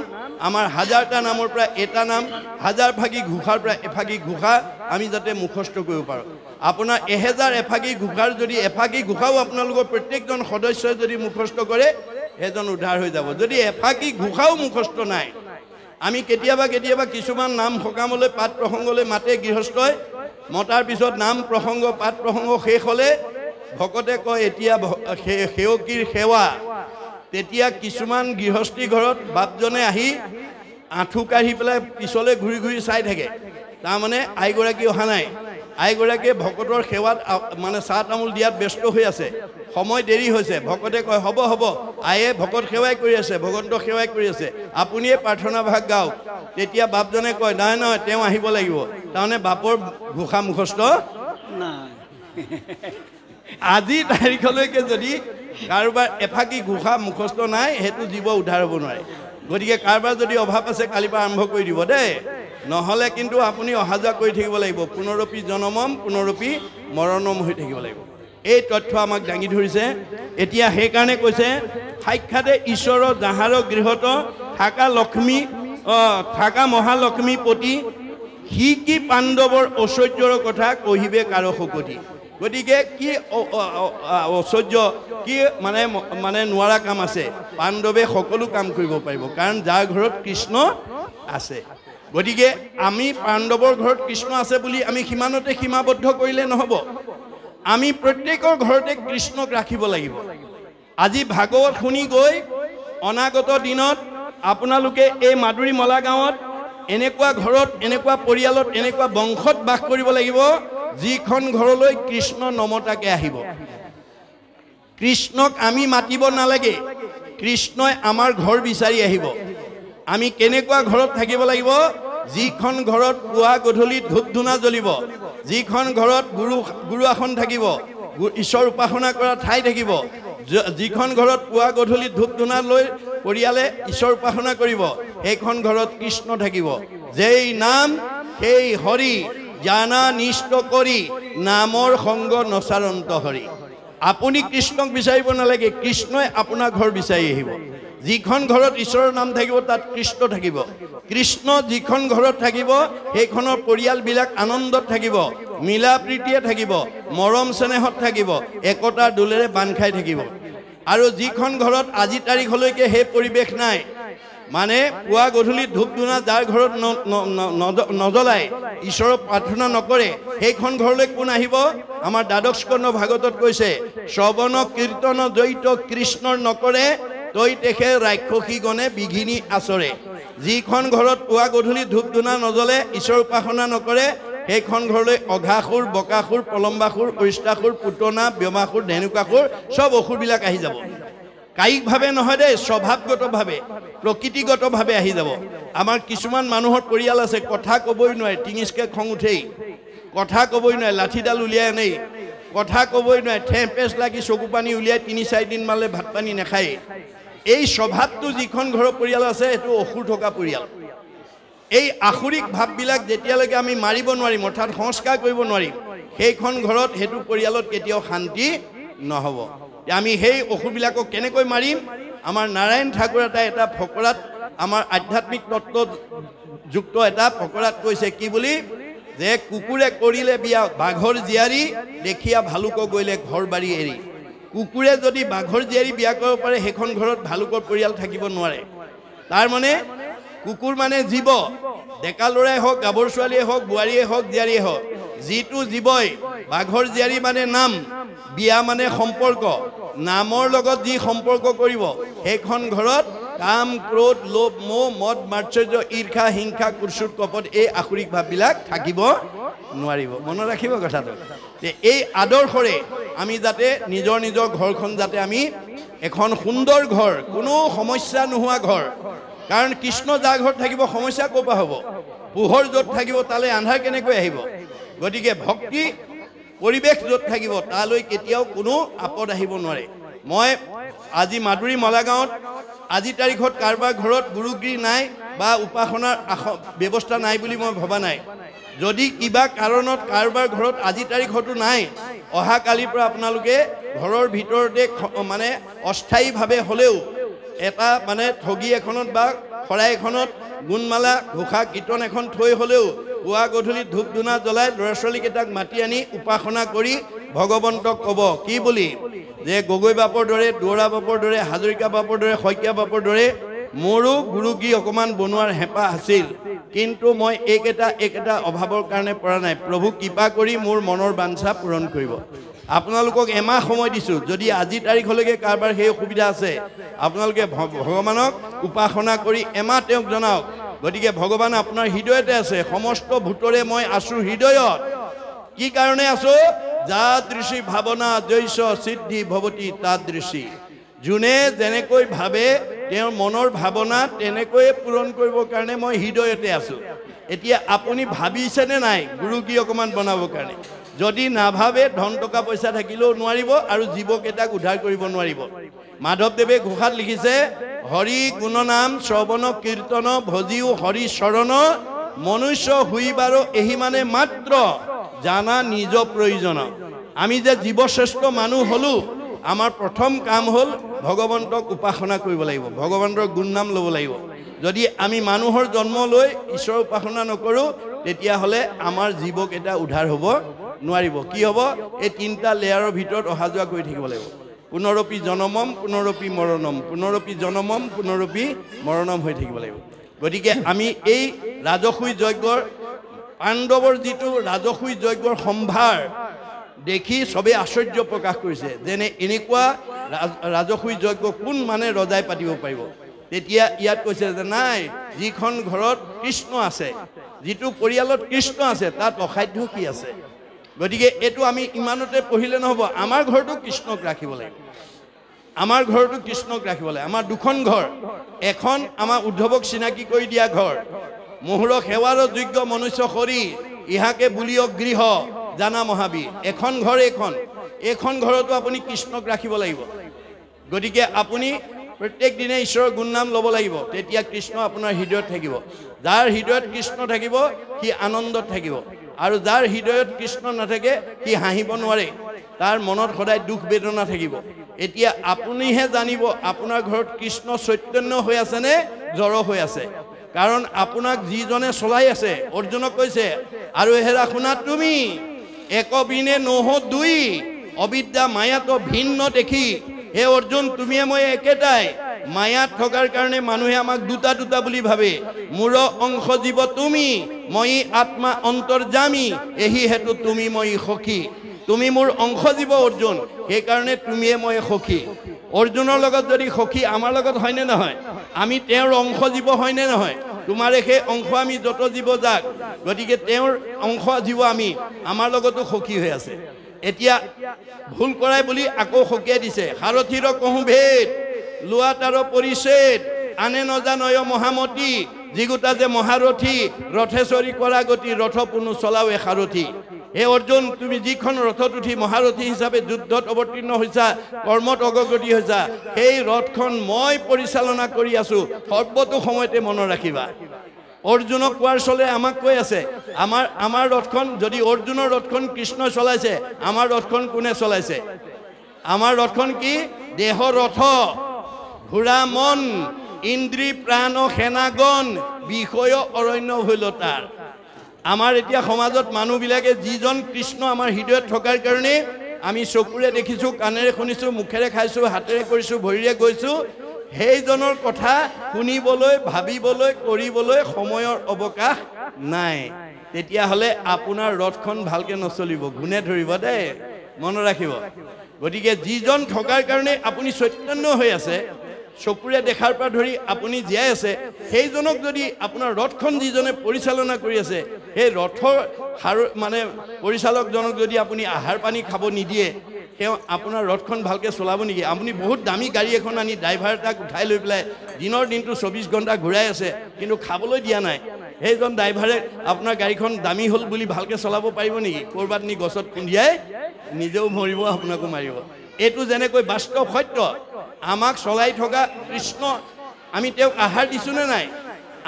আমাৰ 1000টা নামৰ পৰা এটা নাম, 1000 ফাঁকি ঘোষাৰ পৰা এফাঁকি ঘোষা আমি যাতে মুখস্থ কৰিব পাৰোঁ। আপোনাৰ 1000 এফাঁকি ঘোষাৰ যদি এফাঁকি ঘোষাও আপোনালোকৰ প্ৰত্যেকজন সদস্যই যদি মুখস্থ কৰে, এজন উদ্ধাৰ হৈ যাব। যদি এফাঁকি ঘোষাও মুখস্থ নাই, আমি কেতিয়াবা কেতিয়াবা কিছুমান নাম সকামলৈ পাত প্ৰসংগলৈ মাতে গৃহস্থই, মতাৰ পিছত নাম প্ৰসংগ পাত প্ৰসংগ শেষ হ'লে ভকতে কয় এতিয়া সেৱকীৰ সেৱা। তেতিয়া কিছুমান গৃহস্থী ঘৰত বাপজনে আহি আঁঠু কাঢ়ি পেলাই পিছলৈ ঘূৰি ঘূৰি চাই থাকে, তাৰমানে আইগৰাকী অহা নাই। আইগৰাকীয়ে ভকতৰ সেৱাত মানে চাহ তামোল দিয়াত ব্যস্ত হৈ আছে, সময় দেৰি হৈছে। ভকতে কয় হ'ব হ'ব, আয়ে ভকত সেৱাই কৰি আছে, ভগৱন্তক সেৱাই কৰি আছে, আপুনিয়ে প্ৰাৰ্থনা ভাগ গাওক। তেতিয়া বাপজনে কয় নাই নহয়, তেওঁ আহিব লাগিব। তাৰমানে বাপৰ ঘোষা মুখস্থ নাই। আজি তাৰিখলৈকে যদি কাৰোবাৰ এফাঁকি ঘোষা মুখস্থ নাই, সেইটো জীৱ উদ্ধাৰ হ'ব নোৱাৰে। গতিকে কাৰোবাৰ যদি অভাৱ আছে কালিৰ পৰা আৰম্ভ কৰি দিব দেই, নহ'লে কিন্তু আপুনি অহা যোৱা কৰি থাকিব লাগিব। পুনৰপি জনমম পুনৰপি মৰণম হৈ থাকিব লাগিব। এই তথ্য আমাক দাঙি ধৰিছে। এতিয়া সেইকাৰণে কৈছে সাক্ষাতে ঈশ্বৰৰ যাহাৰ গৃহত থাকা লক্ষ্মী থাকা মহালক্ষ্মী পতি, সি কি পাণ্ডৱৰ ঐশ্বৰ্যৰ কথা কহিবে কাৰো শকতি। গতিকে কি ঐশ্বৰ্য, কি মানে নোৱাৰা কাম আছে? পাণ্ডৱে সকলো কাম কৰিব পাৰিব, কাৰণ যাৰ ঘৰত কৃষ্ণ আছে। গতিকে আমি পাণ্ডৱৰ ঘৰত কৃষ্ণ আছে বুলি আমি সিমানতে সীমাবদ্ধ কৰিলে নহ'ব। আমি প্ৰত্যেকৰ ঘৰতে কৃষ্ণক ৰাখিব লাগিব। আজি ভাগৱত শুনি গৈ অনাগত দিনত আপোনালোকে এই মাদুৰী মলা গাঁৱত এনেকুৱা ঘৰত, এনেকুৱা পৰিয়ালত, এনেকুৱা বংশত বাস কৰিব লাগিব যিখন ঘৰলৈ কৃষ্ণ নমতাকে আহিব। কৃষ্ণক আমি মাতিব নালাগে, কৃষ্ণই আমাৰ ঘৰ বিচাৰি আহিব। আমি কেনেকুৱা ঘৰত থাকিব লাগিব? যিখন ঘৰত পুৱা গধূলি ধূপ ধূনা জ্বলিব, যিখন ঘৰত গুৰু আসন থাকিব, ঈশ্বৰ উপাসনা কৰা ঠাই থাকিব, যিখন ঘৰত পুৱা গধূলি ধূপ ধূনা লৈ পৰিয়ালে ঈশ্বৰ উপাসনা কৰিব, সেইখন ঘৰত কৃষ্ণ থাকিব। যেই নাম সেই হৰি, জানা নিষ্ট কৰি নামৰ সংগ নচাৰন্ত হৰি। আপুনি কৃষ্ণক বিচাৰিব নালাগে, কৃষ্ণই আপোনাৰ ঘৰ বিচাৰি আহিব। যিখন ঘৰত ঈশ্বৰৰ নাম থাকিব তাত কৃষ্ণ থাকিব। কৃষ্ণ যিখন ঘৰত থাকিব সেইখনৰ পৰিয়ালবিলাক আনন্দত থাকিব, মিলা প্ৰীতিয়ে থাকিব, মৰম চেনেহত থাকিব, একতাৰ দোলেৰে বান্ধ খাই থাকিব। আৰু যিখন ঘৰত আজি তাৰিখলৈকে সেই পৰিৱেশ নাই, মানে পুৱা গধূলি ধূপ ধূনা যাৰ ঘৰত নজ্বলাই ঈশ্বৰৰ প্ৰাৰ্থনা নকৰে সেইখন ঘৰলৈ কোন আহিব আমাৰ দ্বাদশ স্কন্ধ ভাগৱতত কৈছে শ্ৰৱণ কীৰ্তন জড়িত কৃষ্ণৰ নকৰে তই তেখে ৰাক্ষসীগণে বিঘিনি আচৰে যিখন ঘৰত পুৱা গধূলি ধূপ ধূনা নজ্বলে ঈশ্বৰ উপাসনা নকৰে সেইখন ঘৰলৈ অঘাসুৰ বকাসুৰ পলম্বাসুৰ অৰিষ্টাসুৰ পুতনা ব্যোমাসুৰ ধেনুকাসুৰ সব অসুৰবিলাক আহি যাব কায়িকভাৱে নহয় দেই স্বভাৱগতভাৱে প্ৰকৃতিগতভাৱে আহি যাব আমাৰ কিছুমান মানুহৰ পৰিয়াল আছে কথা ক'বই নোৱাৰে টিঙিচকে খং উঠেই কথা ক'বই নোৱাৰে লাঠিডাল উলিয়াই আনেই কথা ক'বই নোৱাৰে ঠেঁপেচ লাগি চকু পানী উলিয়াই ৩-৪ দিন মালে ভাত পানী নাখায় এই স্বভাৱটো যিখন ঘৰৰ পৰিয়াল আছে এইটো অসুৰ থকা পৰিয়াল এই আসুৰিক ভাৱবিলাক যেতিয়ালৈকে আমি মাৰিব নোৱাৰিম অৰ্থাৎ সংস্কাৰ কৰিব নোৱাৰিম সেইখন ঘৰত সেইটো পৰিয়ালত কেতিয়াও শান্তি নহ'ব আমি সেই অসুৰবিলাকক কেনেকৈ মাৰিম আমাৰ নাৰায়ণ ঠাকুৰ এটা ফকৰাত আমাৰ আধ্যাত্মিক তত্ত্বযুক্ত এটা ফকৰাত কৈছে কি বুলি যে কুকুৰে কৰিলে বিয়া বাঘৰ জীয়াৰী দেখিয়া ভালুক গ'লে ঘৰ বাৰী এৰি কুকুৰে যদি বাঘৰ জীয়াৰী বিয়া কৰিব পাৰে সেইখন ঘৰত ভালুকৰ পৰিয়াল থাকিব নোৱাৰে তাৰ মানে কুকুৰ মানে জীৱ ডেকা ল'ৰাই হওক গাভৰু ছোৱালীয়ে হওক বোৱাৰীয়ে হওক জীয়াৰীয়ে হওক যিটো জীৱই বাঘৰ জীয়াৰী মানে নাম বিয়া মানে সম্পৰ্ক নামৰ লগত যি সম্পৰ্ক কৰিব সেইখন ঘৰত কাম ক্ৰোধ লোভ মোহ মদ মাৎসৰ্য ঈৰ্ষা হিংসা কুৎসুত কপট এই আসুৰিক ভাৱবিলাক থাকিব নোৱাৰিব মনত ৰাখিব কথাটো এই আদৰ্শৰে আমি যাতে নিজৰ ঘৰখন যাতে আমি এখন সুন্দৰ ঘৰ কোনো সমস্যা নোহোৱা ঘৰ কাৰণ কৃষ্ণ যাৰ ঘৰত থাকিব সমস্যা ক'ৰ পৰা হ'ব পোহৰ য'ত থাকিব তালৈ আন্ধাৰ কেনেকৈ আহিব গতিকে ভক্তি পৰিৱেশ য'ত থাকিব তালৈ কেতিয়াও কোনো আপদ আহিব নোৱাৰে মই আজি মাদুৰী মলাগাঁৱত আজি তাৰিখত কাৰোবাৰ ঘৰত গুৰুগিৰি নাই বা উপাসনাৰ ব্যৱস্থা নাই বুলি মই ভবা নাই যদি কিবা কাৰণত কাৰোবাৰ ঘৰত আজি তাৰিখতো নাই অহা কালিৰ পৰা আপোনালোকে ঘৰৰ ভিতৰতে মানে অস্থায়ীভাৱে হ'লেও এটা মানে ঠগী এখনত বা শৰাই এখনত গুণমালা ঘোষা কীৰ্তন এখন থৈ হ'লেও পুৱা গধূলি ধূপ ধূনা জ্বলাই ল'ৰা ছোৱালীকেইটাক মাতি আনি উপাসনা কৰি ভগৱন্তক ক'ব কি বুলি যে গগৈ বাপৰ দৰে দুৱৰা বাপৰ দৰে হাজৰিকা বাপৰ দৰে শইকীয়া বাপৰ দৰে মোৰো গুৰুগী অকণমান বনোৱাৰ হেঁপাহ আছিল কিন্তু মই এইকেইটা অভাৱৰ কাৰণে পৰা নাই প্ৰভু কৃপা কৰি মোৰ মনৰ বাঞ্ছা পূৰণ কৰিব আপোনালোকক এমাহ সময় দিছোঁ যদি আজি তাৰিখলৈকে কাৰোবাৰ সেই অসুবিধা আছে আপোনালোকে ভগৱানক উপাসনা কৰি এমাহ তেওঁক জনাওক গতিকে ভগৱান আপোনাৰ হৃদয়তে আছে সমস্ত ভূতৰে মই আছোঁ হৃদয়ত কি কাৰণে আছোঁ যাদৃশী ভাৱনা জৈস সিদ্ধি ভৱতি তাদৃশী যোনে যেনেকৈ ভাবে তেওঁৰ মনৰ ভাৱনা তেনেকৈয়ে পূৰণ কৰিবৰ কাৰণে মই হৃদয়তে আছোঁ এতিয়া আপুনি ভাবিছেনে নাই গুৰুগী অকণমান বনাবৰ কাৰণে যদি নাভাবে ধন টকা পইচা থাকিলেও নোৱাৰিব আৰু জীৱকেইটাক উদ্ধাৰ কৰিব নোৱাৰিব মাধৱদেৱে ঘোষাত লিখিছে হৰি গুণনাম শ্ৰৱণ কীৰ্তন ভজিও হৰি চৰণ মনুষ্য হুইবাৰ এহি মানে মাত্ৰ জানা নিজ প্ৰয়োজন আমি যে জীৱশ্ৰেষ্ঠ মানুহ হ'লো আমাৰ প্ৰথম কাম হ'ল ভগৱন্তক উপাসনা কৰিব লাগিব ভগৱন্তৰ গুণনাম ল'ব লাগিব যদি আমি মানুহৰ জন্ম লৈ ঈশ্বৰৰ উপাসনা নকৰোঁ তেতিয়াহ'লে আমাৰ জীৱকেইটা উদ্ধাৰ হ'ব নোৱাৰিব কি হ'ব এই তিনিটা লেয়াৰৰ ভিতৰত অহা যোৱা কৰি থাকিব লাগিব পুনৰপি জনমম পুনৰপি মৰণম পুনৰপি জনমম পুনৰপি মৰণম হৈ থাকিব লাগিব গতিকে আমি এই ৰাজসুই যজ্ঞৰ পাণ্ডৱৰ যিটো ৰাজসুই যজ্ঞৰ সম্ভাৰ দেখি সবে আশ্চৰ্য প্ৰকাশ কৰিছে যেনে এনেকুৱা ৰাজসুই যজ্ঞ কোন মানে ৰজাই পাতিব পাৰিব তেতিয়া ইয়াত কৈছে যে নাই যিখন ঘৰত কৃষ্ণ আছে যিটো পৰিয়ালত কৃষ্ণ আছে তাত অসাধ্য কি আছে গতিকে এইটো আমি ইমানতে পঢ়িলে নহ'ব আমাৰ ঘৰটো কৃষ্ণক ৰাখিব লাগিব আমাৰ ঘৰটো কৃষ্ণক ৰাখিব লাগে আমাৰ দুখন ঘৰ এখন আমাৰ উদ্ধৱক চিনাকি কৰি দিয়া ঘৰ মোহৰক সেৱাৰ যোগ্য মনুষ্য শৰীৰ ইহাকে বুলিয়ক গৃহ জানা মহাবীৰ এখন ঘৰ এইখন ঘৰতো আপুনি কৃষ্ণক ৰাখিব লাগিব গতিকে আপুনি প্ৰত্যেক দিনে ঈশ্বৰৰ গুণনাম ল'ব লাগিব তেতিয়া কৃষ্ণ আপোনাৰ হৃদয়ত থাকিব যাৰ হৃদয়ত কৃষ্ণ থাকিব সি আনন্দত থাকিব আৰু যাৰ হৃদয়ত কৃষ্ণ নাথাকে সি হাঁহিব নোৱাৰে তাৰ মনত সদায় দুখ বেদনা থাকিব এতিয়া আপুনিহে জানিব আপোনাৰ ঘৰত কৃষ্ণ চৈতন্য হৈ আছে নে জড় হৈ আছে কাৰণ আপোনাক যিজনে চলাই আছে অৰ্জুনক কৈছে আৰু হেৰা শুনা তুমি একবিনে নহ দুই অবিদ্যা মায়াতো ভিন্ন দেখি হে অৰ্জুন তুমি মই একেটাই মায়াত থকাৰ কাৰণে মানুহে আমাক দুটা দুটা বুলি ভাবে মোৰ অংশ জীৱ তুমি মই আত্মা অন্তৰ্যামী এহি হেতু তুমি মই সখী তুমি মোৰ অংশ জীৱ অৰ্জুন সেই কাৰণে তুমিয়ে মই সখী অৰ্জুনৰ লগত যদি সখী আমাৰ লগত হয়নে নহয় আমি তেওঁৰ অংশ জীৱ হয়নে নহয় তোমাৰে সেই অংশ আমি যত জীৱ যাক গতিকে তেওঁৰ অংশ জীৱ আমি আমাৰ লগতো সখী হৈ আছে এতিয়া ভুল কৰাই বুলি আকৌ সকিয়াই দিছে সাৰথিৰ কহু ভেদ লোৱা তাৰ পৰিছেদ আনে নজানয় মহামতী যিগোটা যে মহাৰথী ৰথেশ্বৰী কৰা গতি ৰথ পুনু চলাওৱে সাৰথী হে অৰ্জুন তুমি যিখন ৰথত উঠি মহাৰথী হিচাপে যুদ্ধত অৱতীৰ্ণ হৈছা কৰ্মত অগ্ৰগতি হৈছা সেই ৰথখন মই পৰিচালনা কৰি আছো সৰ্বতো সময়তে মনত ৰাখিবা অৰ্জুনক কোৱাৰ চলে আমাক কৈ আছে আমাৰ ৰথখন যদি অৰ্জুনৰ ৰথখন কৃষ্ণ চলাইছে আমাৰ ৰথখন কোনে চলাইছে আমাৰ ৰথখন কি দেহ ৰথ ঘোঁৰা মন ইন্দ্ৰী প্ৰাণ সেনাগণ বিষয় অৰণ্য ভৈলতাৰ আমাৰ এতিয়া সমাজত মানুহবিলাকে যিজন কৃষ্ণ আমাৰ হৃদয়ত থকাৰ কাৰণে আমি চকুৰে দেখিছোঁ কাণেৰে শুনিছোঁ মুখেৰে খাইছোঁ হাতেৰে কৰিছোঁ ভৰিৰে গৈছোঁ সেইজনৰ কথা শুনিবলৈ ভাবিবলৈ কৰিবলৈ সময়ৰ অৱকাশ নাই তেতিয়াহ'লে আপোনাৰ ৰথখন ভালকৈ নচলিব গুণে ধৰিব দেই মনত ৰাখিব গতিকে যিজন থকাৰ কাৰণে আপুনি চৈতন্য হৈ আছে চকুৰে দেখাৰ পৰা ধৰি আপুনি জীয়াই আছে সেইজনক যদি আপোনাৰ ৰথখন যিজনে পৰিচালনা কৰি আছে সেই ৰথৰ মানে পৰিচালকজনক যদি আপুনি আহাৰ পানী খাব নিদিয়ে তেওঁ আপোনাৰ ৰথখন ভালকৈ চলাব নেকি আপুনি বহুত দামী গাড়ী এখন আনি ড্ৰাইভাৰ এটাক উঠাই লৈ পেলাই দিনৰ দিনটো 24 ঘণ্টা ঘূৰাই আছে কিন্তু খাবলৈ দিয়া নাই সেইজন ড্ৰাইভাৰে আপোনাৰ গাড়ীখন দামী হ'ল বুলি ভালকৈ চলাব পাৰিব নেকি ক'ৰবাত নি গছত খুন্দিয়াই নিজেও মৰিব আপোনাকো মাৰিব এইটো যেনেকৈ বাস্তৱ সত্য আমাক চলাই থকা কৃষ্ণ আমি তেওঁক আহাৰ দিছোঁনে নাই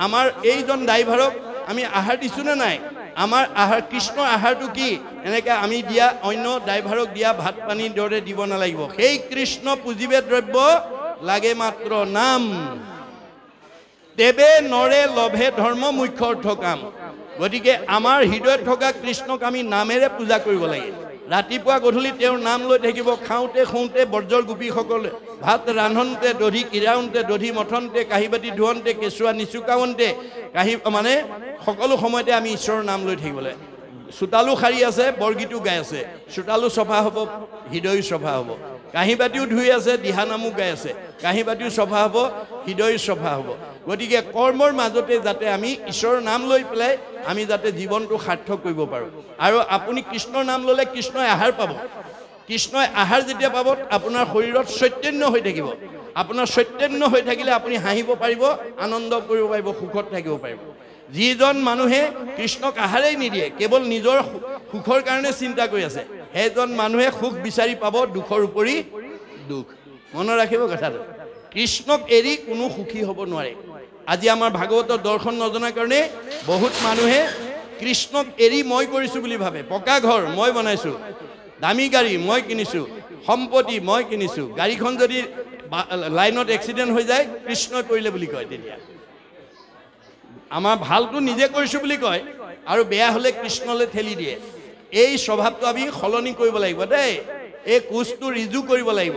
আমাৰ এইজন ড্ৰাইভাৰক আমি আহাৰ দিছোঁনে নাই আমাৰ আহাৰ কৃষ্ণৰ আহাৰটো কি এনেকৈ আমি দিয়া অন্য ড্ৰাইভাৰক দিয়া ভাত পানীৰ দৰে দিব নালাগিব সেই কৃষ্ণ পুজিবে দ্ৰব্য লাগে মাত্ৰ নাম তেবে নৰে লভে ধৰ্ম মুখ্য অৰ্থ কাম গতিকে আমাৰ হৃদয়ত থকা কৃষ্ণক আমি নামেৰে পূজা কৰিব লাগে ৰাতিপুৱা গধূলি তেওঁৰ নাম লৈ থাকিব খাওঁতে শুওঁতে বৰ্জৰ গোপীসকলে ভাত ৰান্ধনতে দধি কিৰাওঁতে দধি মথনতে কাঁহী বাতি ধুৱন্তে কেঁচুৱা নিচুকাওঁতে কাঁহী মানে সকলো সময়তে আমি ঈশ্বৰৰ নাম লৈ থাকিব লাগে চোতালো সাৰি আছে বৰগীতো গাই আছে চোতালো চফা হ'ব হৃদয়ো চফা হ'ব কাঁহী বাতিও ধুই আছে দিহানামো গাই আছে কাঁহী বাতিও চফা হ'ব হৃদয়ো চফা হ'ব গতিকে কৰ্মৰ মাজতে যাতে আমি ঈশ্বৰৰ নাম লৈ পেলাই আমি যাতে জীৱনটো সাৰ্থক কৰিব পাৰোঁ আৰু আপুনি কৃষ্ণৰ নাম ল'লে কৃষ্ণই আহাৰ পাব কৃষ্ণই আহাৰ যেতিয়া পাব আপোনাৰ শৰীৰত চৈতন্য হৈ থাকিব আপোনাৰ চৈতন্য হৈ থাকিলে আপুনি হাঁহিব পাৰিব আনন্দ কৰিব পাৰিব সুখত থাকিব পাৰিব যিজন মানুহে কৃষ্ণক আহাৰেই নিদিয়ে কেৱল নিজৰ সুখৰ কাৰণে চিন্তা কৰি আছে সেইজন মানুহে সুখ বিচাৰি পাব দুখৰ উপৰি দুখ মনত ৰাখিব কথাটো কৃষ্ণক এৰি কোনো সুখী হ'ব নোৱাৰে আজি আমাৰ ভাগৱতৰ দৰ্শন নজনাৰ কাৰণে বহুত মানুহে কৃষ্ণক এৰি মই কৰিছোঁ বুলি ভাবে পকা ঘৰ মই বনাইছোঁ দামী গাড়ী মই কিনিছোঁ সম্পত্তি মই কিনিছোঁ গাড়ীখন যদি লাইনত এক্সিডেণ্ট হৈ যায় কৃষ্ণই কৰিলে বুলি কয় তেতিয়া আমাৰ ভালটো নিজে কৰিছোঁ বুলি কয় আৰু বেয়া হ'লে কৃষ্ণলৈ ঠেলি দিয়ে এই স্বভাৱটো আমি সলনি কৰিব লাগিব দেই এই কোচটো ৰিজু কৰিব লাগিব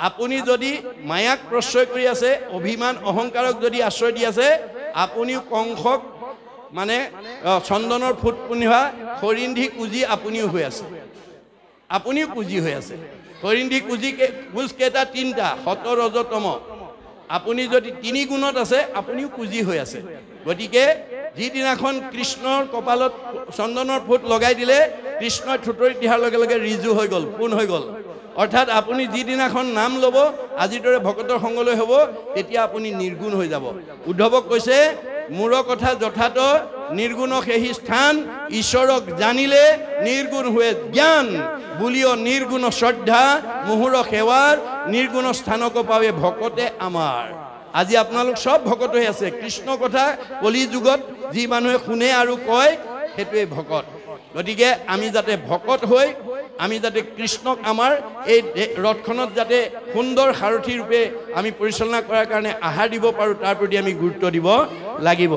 আপুনি যদি মায়াক প্ৰশ্ৰয় কৰি আছে অভিমান অহংকাৰক যদি আশ্ৰয় দি আছে আপুনিও কংসক মানে চন্দনৰ ফুট পিন্ধা হৰিন্ধি কুজি আপুনিও হৈ আছে আপুনিও কুজি হৈ আছে হৰিন্ধি কুজি কুজ কেইটা তিনিটা সত ৰজতম আপুনি যদি তিনি গুণত আছে আপুনিও কুজি হৈ আছে গতিকে যিদিনাখন কৃষ্ণৰ কপালত চন্দনৰ ফুট লগাই দিলে কৃষ্ণই থুতৰি দিয়াৰ লগে লগে ৰিজু হৈ গ'ল পোন হৈ গ'ল অৰ্থাৎ আপুনি যিদিনাখন নাম ল'ব আজিৰ দৰে ভকতৰ সংগলৈ হ'ব তেতিয়া আপুনি নিৰ্গুণ হৈ যাব উদ্ধৱক কৈছে মোৰ কথা যথাত নিৰ্গুণ সেহি স্থান ঈশ্বৰক জানিলে নিৰ্গুণ হোৱে জ্ঞান বুলিও নিৰ্গুণ শ্ৰদ্ধা মুহুৰ সেৱাৰ নিৰ্গুণ স্থানক পাৱে ভকতে আমাৰ আজি আপোনালোক সব ভকত হৈ আছে কৃষ্ণ কথা কলি যুগত যি মানুহে শুনে আৰু কয় সেইটোৱে ভকত গতিকে আমি যাতে ভকত হৈ আমি যাতে কৃষ্ণক আমাৰ এই ৰথখনত যাতে সুন্দৰ সাৰথী ৰূপে আমি পৰিচালনা কৰাৰ কাৰণে আহাৰ দিব পাৰোঁ তাৰ প্ৰতি আমি গুৰুত্ব দিব লাগিব